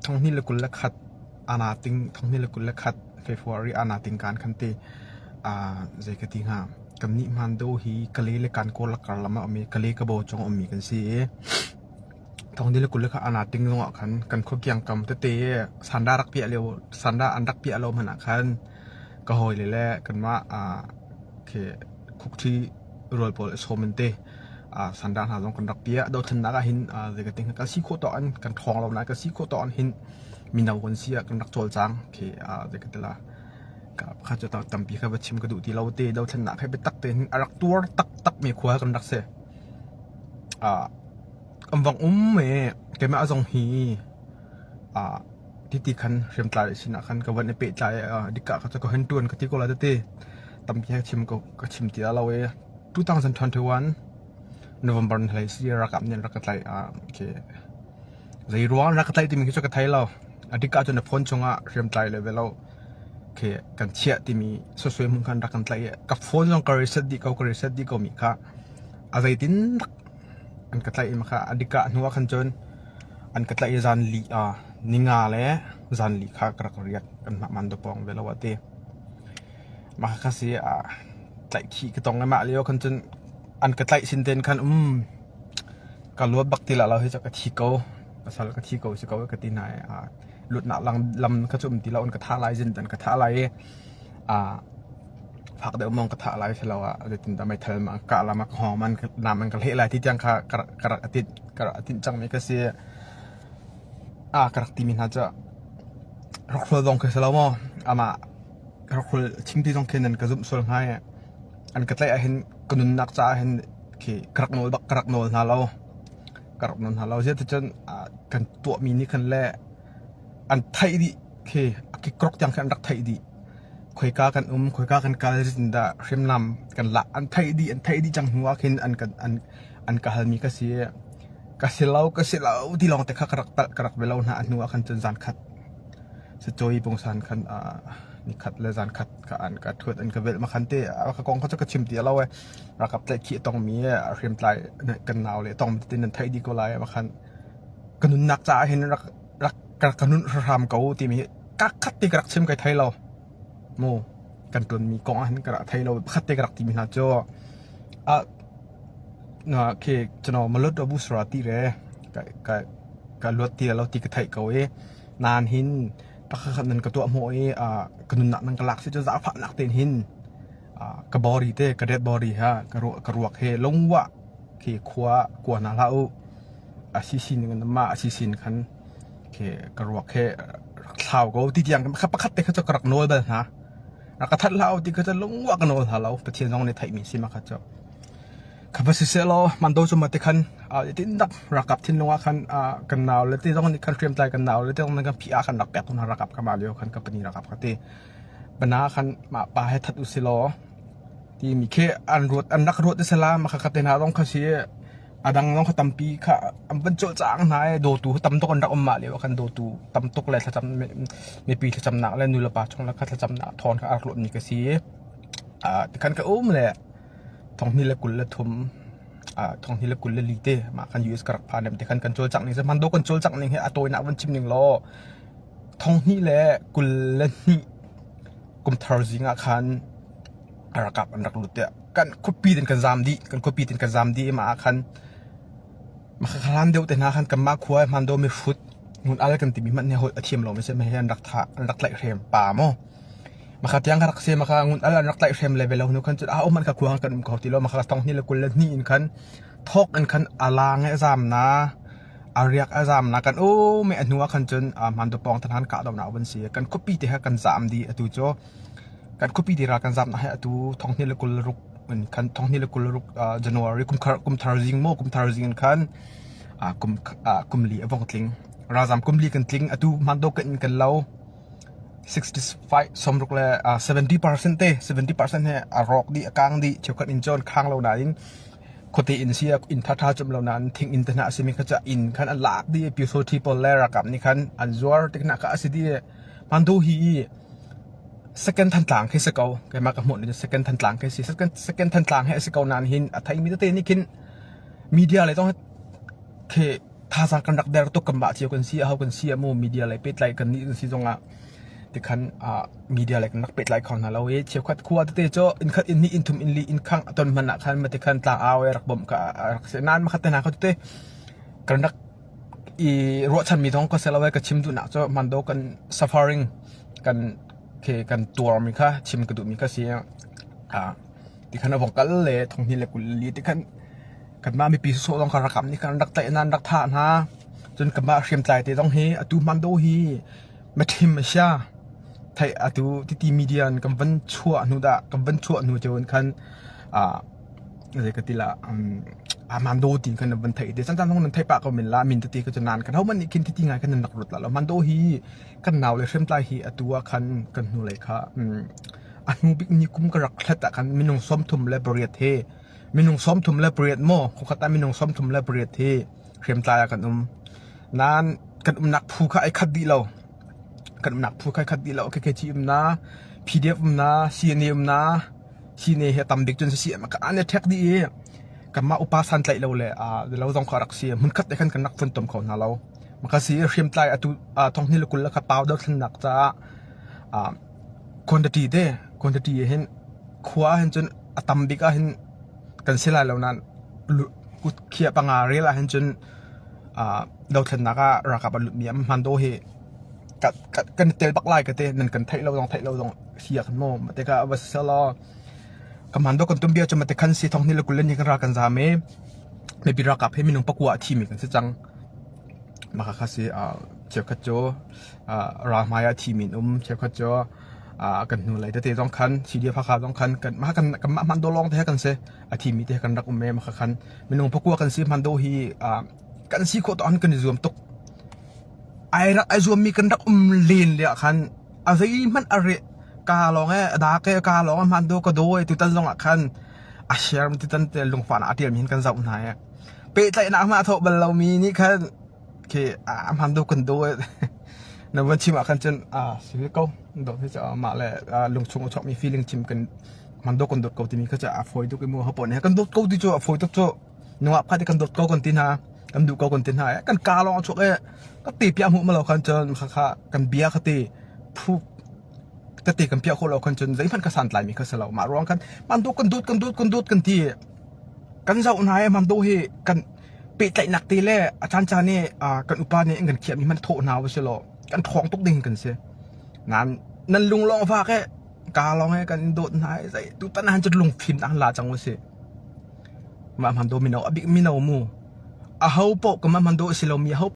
ท่องนี่ละกุลละขัดอาณาติงท่องนี่ละกุลละขัดเฟบรุรีอาณาติงการคันเตใจกติงากำนิมันดูฮีกะเลเลกันโกลักกะละมาอมีกะเลกะโบจงอมีกันสิท่องนี่ละกุลละขัดอาณาติงงอกันขบยังกำเตสันดารักเปียเร็วสันดาอันรักเปียเรามันคันก็หอยเลยแหละกันว่าเคคุกที่รวยโปรโซมันเตสันดานหาลงกันรักเปียโดยทันนักหินเด็กติงกันซีโคตอนกันทองเรานะกันซีโคตอนหินมีนาวคนเสียกันรักโจลจังเคเด็กติละกับข้าจะตั้งปีข้าไปชิมกระดูที่เราเตะโดยทันนักให้ไปตักเตะรักตัวตักมีขวากันรักเสอันวังเมแกไม่เอาทรงฮีที่ตีคันเรียมตายสินะคันกับวันในเปะใจดิกะเขาจะก็เห็นตัวกันที่กูเลยเตะตั้งปีชิมก็ชิมที่เรา2021 November ไทยสิรักกับเนี่ยรักกับไทยโอเคใจร้อนรักกับไทยที่มีช่วยกับไทยเราดิกะจนพ้นชงเรียมตายเลยเวลาโอเคกันเชี่ยที่มีสวยๆมึงกันรักกันไทยกับพ้นชงกระดิ่งดีเขากระดิ่งดีเขามีค่ะอะไรตินอันกับไทยมาค่ะดิกะนัวขันจนอันกับไทยจันลีนิงาเลยจันลีค่ะกระกระเรียกกันมันดูปองเวลาวัดเตมาค่ะสิไทยขี้ก็ต้องมาเลี้ยวขันจนอันกระไตสินเดนคันการลวดบักติละเราให้จากกระทิโก้ภาษากระทิโก้สิโก้กระตินายหลุดหนักลำกระจุ่มติเราอันกระทะลายสินดันกระทะลายผักเดี๋ยวมองกระทะลายใช่เราเดี๋ยวตินแต่ไม่เทิมกะละมักหอมันน้ำมันกระเละลายที่จังค่ะกระติดจังไม่ก็เสียกระติมินฮะจะรักเราลงคือเรามารักเราชิงที่ต้องเขียนนั่นกระจุ่มส่วนให้อันกระไตเห็นกนุนนักจ่าเห็นกระโนลบักกระโนลนาเราเสียที่จนกันตัวมีนี่คันแรกอันไทยดิกรอกยังกันรักไทยดิคุยกันการสินดาเรียมนำกันละอันไทยดิจังหัวเห็นอันกะฮัลมีกะเสียเล่าที่ลองแต่ข้ากระเวลาหน้าอันหัวคันจนจานขัดสจอยปงสานคันนี่ขัดเลยจานขัดกันกัดถวดอันกระเวลมาคันเตะกองเขาจะกระชิมเตี๋ยเราไว้รักกับแต่ขี้ต้องมีเรียมไตกันหนาวเลยต้องตินันไทยดีก็ไล่มาคันกนุนนักจ่าเห็นรักกนุนรำเก่าที่มีกักขัดตีกระชิมกับไทยเราโมกันตัวมีกองเห็นกระไทยเราขัดตีกระที่มีหน้าจอเคจะนอมาลดอบุสระตีเร่กับลดตีเราตีกระไทยเก่านานหินตะขันนั้นกับตัวโมกนุนนักกลักที่จะจ่าผ่านนักเต็นหินกระบอรีเต้กระเด็ดบอรีฮะกระรวกเฮลงวะเคขวากวนนาลาอุซิซินกันมาซิซินคันเคกระรวกเฮข่าวก็ที่ยังขับขัดเตะเขาจะกระโนลแบบนะรักทัดลาวที่เขาจะลงวะกระโนลฮะเราประเทศน้องในไทยมีสิมาขัดเจ้าขับไปเสียเรามันโดนจมาติคันที่นักรักกับที่ลงว่าคันกันหนาวแล้วที่ต้องนี่คันเตรียมใจกันหนาวแล้วที่ต้องนั่งกันพี่คันรักแปะต้องรักกับกันมาเลี้ยวคันกับปนีรักกับกันที่บรรณาคันมาปาให้ทัดอุสิโลที่มีแค่อันนักรถอิสลามมาขัดเตนาต้องเขาเสียดังต้องเขาตำปีค่ะอันเป็นโจจางนายโดตูตำตกอันรักอมมาเลี้ยวคันโดตูตำตกเลยถ้าจำในปีถ้าจำหนักแล้วนุลปาช่องแล้วถ้าจำหนักทอนกับอารมณ์นี่ก็เสียแต่คันก็เลยท้องนี่ละกุลละทุมท้องนี่ละกุลละลีเต้มาคันยูเอสกระพานแต่คันกันโจจักนี่จะมันโดกันโจจักนี่ให้ตัวนักวันชิมหนึ่งล้อท้องนี่แหละกุลละนี่กุมทาร์ซิงคันรักกับอันรักลุดเตะกันคุปปีตินกันจามดีมาคันมาคันเดียวแต่นาคันกันมาคุยมันโดไม่ฟุตงูอะไรกันติมีมันเนี่ยหัวเทียมเราไม่ใช่ไม่ให้อันรักไหลเรียมป่าโมมาขัดยังรักเสียมาขังุนอะไรนักไต่เฟรมเลเวลเราหนูคันจุดมันขัดขวางกันเขาที่เรามาขัดต้องนี่ละกุลละนี่อินคันทอกอินคันอาลางไอ้จามนะอาเรียกไอ้จามนะกันไม่อันหัวคันจนมันตัวปองทหารกะดาวหนาวบันเสียกันคุปปี้ที่ให้กันจามดีตัวโจกันคุปปี้ที่รักกันจามนะให้ตัวท้องนี่ละกุลรุกเหมือนคันท้องนี่ละกุลรุกจันวารีกุมทาร์ซิงโมกุมทาร์ซิงคันกุมลีอวงทิงราจามกุมลีกันทิงตัวมันโดกันเรา65สมรุกเลย70%เนี่ยรอกดีกลางดีเชี่ยวกันอินจอนข้างเราหนาอินคนที่อินเซียอินท่าจำเรานั้นทิ้งอินเทอร์เน็ตสิมีเขาจะอินคันอันหลักดีพิวโซทีปอลเลอร์กับนี่คันอันจวร์ติกนักอาศัยดีมันดูฮีsecond ทันหลังให้สเกลแกมากับหมดเลย second ทันหลังให้สิ second ทันหลังให้สเกลนานหินอัฐิมิตรเตนี่คินมีเดียอะไรต้องเค ท่าสังกันรักเดอร์ตุกกันบะเชียวกันเสียเขากันเสียโมมีเดียอะไรเป็ดไรกันนี่สิจงอ่ะที่คันมีเดียอะไรกันนักเป็ดไรของเราเชียวขัดขวดเตะโจอินขัดอินนี่อินทุมอินลีอินขังตอนมันนักคันมาที่คันตาเอารักบ่มกับรักเสนานมาขัดแต่นาเขาเตะกันนักรัวชันมีท้องก็เซลล์ไว้กับชิมดูนักโจมันโดกัน suffering กันเคกันตัวมีค่ะชิมกระดูกมีค่ะเสียที่คันบอกกันเลยทงนี้เลยกุลีที่คันกันมามีปีโซ่ต้องคารักนี่กันรักแต่นั้นรักท่านะจนกันมาเชื่อมใจที่ต้องเฮอตูมันโดฮีมาทิมมาชาไทยอตูที่มีเดียนกันวันชั่วนูดะกันวันชั่วนูจนคันอะไรกันทีละมันโดตีกันวันไทยเดี๋ยวสั้นๆต้องนั้นไทยปากก็เป็นละมินตีก็จะนานกันเท่ามันกินที่ไงกันนักรถละแล้วมันโดฮีกันหนาวเลยเชื่อมใจฮีอตูคันกันนูเลยค่ะอันนู้บิกนี่คุ้มกระรักแค่แต่กันมินงซ้อมทุ่มและบริเวณเทมินงซ้อมทุ่มและบริเวณโม่คงขัดแต่มินงซ้อมทุ่มและบริเวณเทเชื่อมใจกันนั้นกันนักผู้ข่ายขัดดีเรากันนักผู้ข่ายขัดดีเราแค่จีมนะพีดีเอฟนะซีเอ็นเอ็มนะซีเนเฮตำเด็กจนเสียมันก็อันนี้แท็กดีกันมาอุปสรรคใจเราเลยเราต้องขอรักเสียมันขัดแต่กันนักฟันตุ่มเขาหน้าเรามันก็เสียเชื่อมใจท้องนี่เราคุณแล้วก็เปล่าดอกหนักจะคนตีเด้คนตีเห็นขวาเห็นจนตำเด็กเห็นกันเสียแล้วนั้นกุดเขียปังอาเรล่ะเห็นจนดาวเทนนักรักกับบรรลุมีมันโดเฮกันเตลบักไลกันเตนั่นกันไทยเราต้องเสียกันโม่แต่ก็ว่าเสลอกับมันโดกันตุ้มเบียจนมาแต่คันสีทองนี่เรากุเล่นยังรักกันจาไม่ปีรักกับให้มีนุ่งปะกัวทีมกันสิจังมาค่ะสิเจ้าขจรรามายาทีมินเจ้าขจรกันนู่นเลยแต่ต้องคันสีเดียวพักขาต้องคันกันมากันมันโดลองเท่ากันเสียทีมีเท่ากันรักเมมาคันมีนุ่งปะกัวกันสิมันโดฮีกันสิโคตรอันกันรวมตกไอ้รักไอ้รวมมีกันรักลีนเลยคันอะไรมันอะไรกาลองดาเกกาลองมันโดก็โดยตุตันลงคันอาเชียร์มันตุตันลงฝันอาเทียมเห็นกันสับไหนเป๊ะใจหนักมาทบเรามีนี่คันเคมันโดกันโดยในวันชิมคันจนสิวิโก้ดอกที่จะมาเลยลงชงชอบมี feeling ชิมกันมันโดกันโดก็ที่มีก็จะอฟอยดูกันมัวเขาปนเนี่ยกันโดก็ที่จะอฟอยทุกโจ้นึกว่าพัดกันโดก็กันตินฮะกันดูก็กันตินฮะกันกาลองชกก็ตีเปียหัวมาเราคันจนค่ะกันเบียร์คตีผู้จะตีกันเปียคนเราคันจนใจมันกระสันไหลมีกระสลาวมาร้องกันมันดูกันกันทีกันเจ้าหน้ายมันดูเฮกันปีใจหนักตีเล่อาจารย์จานี่กันอุปาเนี่ยกันเขียนมีมันโถนาวเสียหรอกันท้องตุกดิ่งกันเสียนั่นลุงลองฟ้าแค่กาลองให้กันโดดหายใส่ตุตันหันจะลุงฟินอันลาจังวะเสียมันโดมินเอาอบิมินเอามูเขาปกกับมันโดสิเรามีเขา